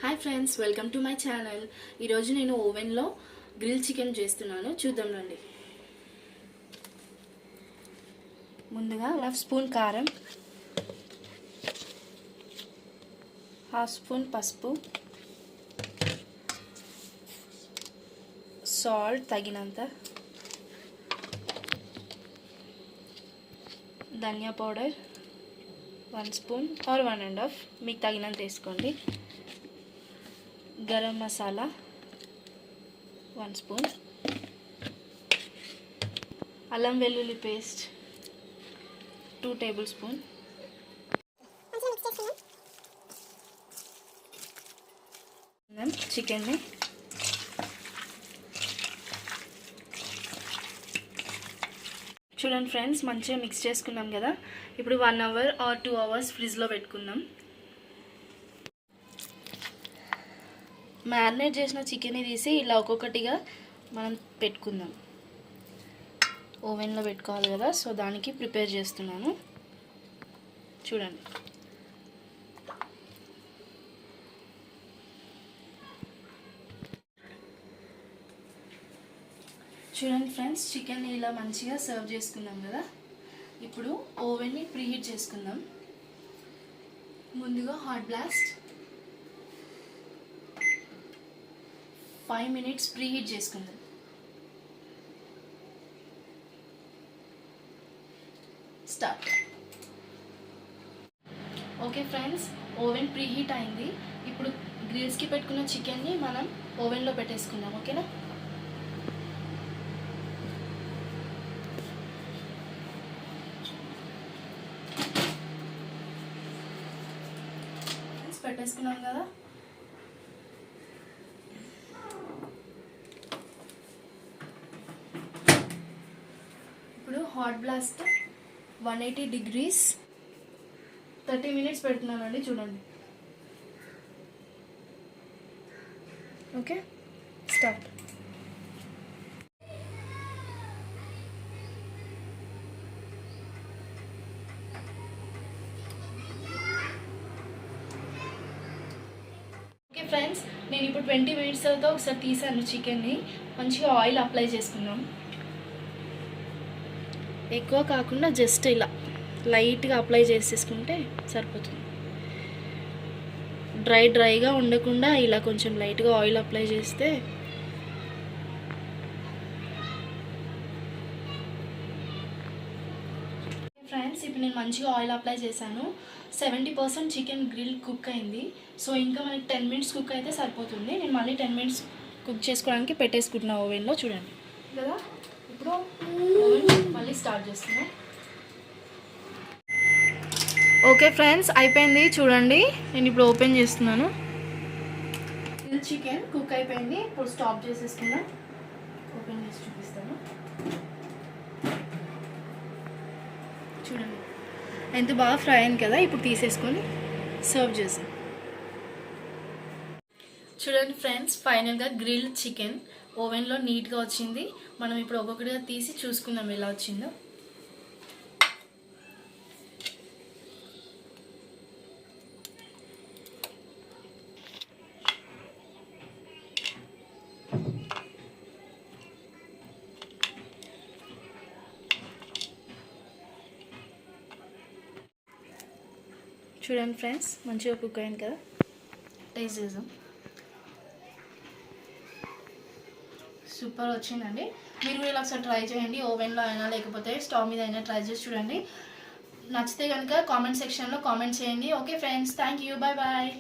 Hi friends, welcome to my channel. ఈరోజు నేను ఓవెన్లో గ్రిల్ చికెన్ చేస్తున్నాను. చూద్దాం రండి. ముందుగా 1 స్పూన్ కారం, 1/2 స్పూన్ పసుపు, సాల్ట్ తగినంత, ధనియా పౌడర్ 1 స్పూన్ ఆర్ 1.5 మీకు తగినంత వేసుకోండి. గరం మసాలా 1 స్పూన్, అల్లం వెల్లుల్లి పేస్ట్ 2 టేబుల్ స్పూన్, చికెన్ని చూడండి ఫ్రెండ్స్, మంచిగా మిక్స్ చేసుకున్నాం కదా. ఇప్పుడు 1 అవర్ ఆర్ 2 అవర్స్ ఫ్రిడ్జ్లో పెట్టుకుందాం. మ్యారినేట్ చేసిన చికెన్ని తీసి ఇలా ఒక్కొక్కటిగా మనం పెట్టుకుందాం. ఓవెన్లో పెట్టుకోవాలి కదా, సో దానికి ప్రిపేర్ చేస్తున్నాను. చూడండి, ఫ్రెండ్స్, చికెన్ ఇలా మంచిగా సర్వ్ చేసుకున్నాం కదా. ఇప్పుడు ఓవెన్ని ప్రీహీట్ చేసుకుందాం. ముందుగా హాట్ బ్లాస్ట్ 5 minutes ప్రీహీట్ చేసుకుందాం. Start. Okay friends, oven preheat అయింది. ఇప్పుడు గ్రిల్స్కి పెట్టుకున్న చికెన్ని మనం ఓవెన్లో పెట్టేసుకుందాం. ఓకేనా? పెట్టేసుకున్నాం కదా. ఇప్పుడు హాట్ బ్లాస్ట్ 180 degrees 30 minutes పెడుతున్నానండి. చూడండి. Okay, start. ఓకే ఫ్రెండ్స్, నేను ఇప్పుడు 20 minutes తర్వాత ఒకసారి తీసాను చికెన్ని. మంచిగా ఆయిల్ అప్లై చేసుకుందాం. ఎక్కువ కాకుండా జస్ట్ ఇలా లైట్గా అప్లై చేసేసుకుంటే సరిపోతుంది. డ్రైగా ఉండకుండా ఇలా కొంచెం లైట్గా ఆయిల్ అప్లై చేస్తే ఫ్రెండ్స్, ఇప్పుడు నేను మంచిగా ఆయిల్ అప్లై చేశాను. 70% చికెన్ గ్రిల్ కుక్ అయింది. సో ఇంకా మనకి 10 minutes కుక్ అయితే సరిపోతుంది. నేను మళ్ళీ 10 minutes కుక్ చేసుకోవడానికి పెట్టేసుకుంటున్నా ఓవెన్లో. చూడండి కదా. ఇప్పుడు ఓవెన్ మళ్ళీ స్టార్ట్ చేస్తున్నాను. ఓకే ఫ్రెండ్స్, అయిపోయింది. చూడండి, నేను ఇప్పుడు ఓపెన్ చేస్తున్నాను. గ్రిల్ చికెన్ కుక్ అయిపోయింది. ఇప్పుడు స్టాప్ చేసేసుకున్నా. ఓపెన్ చేసి చూపిస్తాను. చూడండి, ఎంత బాగా ఫ్రై అయింది కదా. ఇప్పుడు తీసేసుకొని సర్వ్ చేసాం. చూడండి ఫ్రెండ్స్, ఫైనల్గా గ్రిల్ చికెన్ ఓవెన్లో నీట్గా వచ్చింది. మనం ఇప్పుడు ఒక్కొక్కటిగా తీసి చూసుకుందాం ఎలా వచ్చిందో. చూడండి ఫ్రెండ్స్, మంచిగా కుక్ అయింది కదా. టేస్ట్ చేద్దాం. సూపర్ వచ్చిందండి. మీరు ఇలా ఒకసారి ట్రై చేయండి. ఓవెన్లో అయినా లేకపోతే స్టవ్ మీద అయినా ట్రై చేసి చూడండి. నచ్చితే కనుక కామెంట్ సెక్షన్లో కామెంట్ చేయండి. Okay friends, thank you. Bye bye.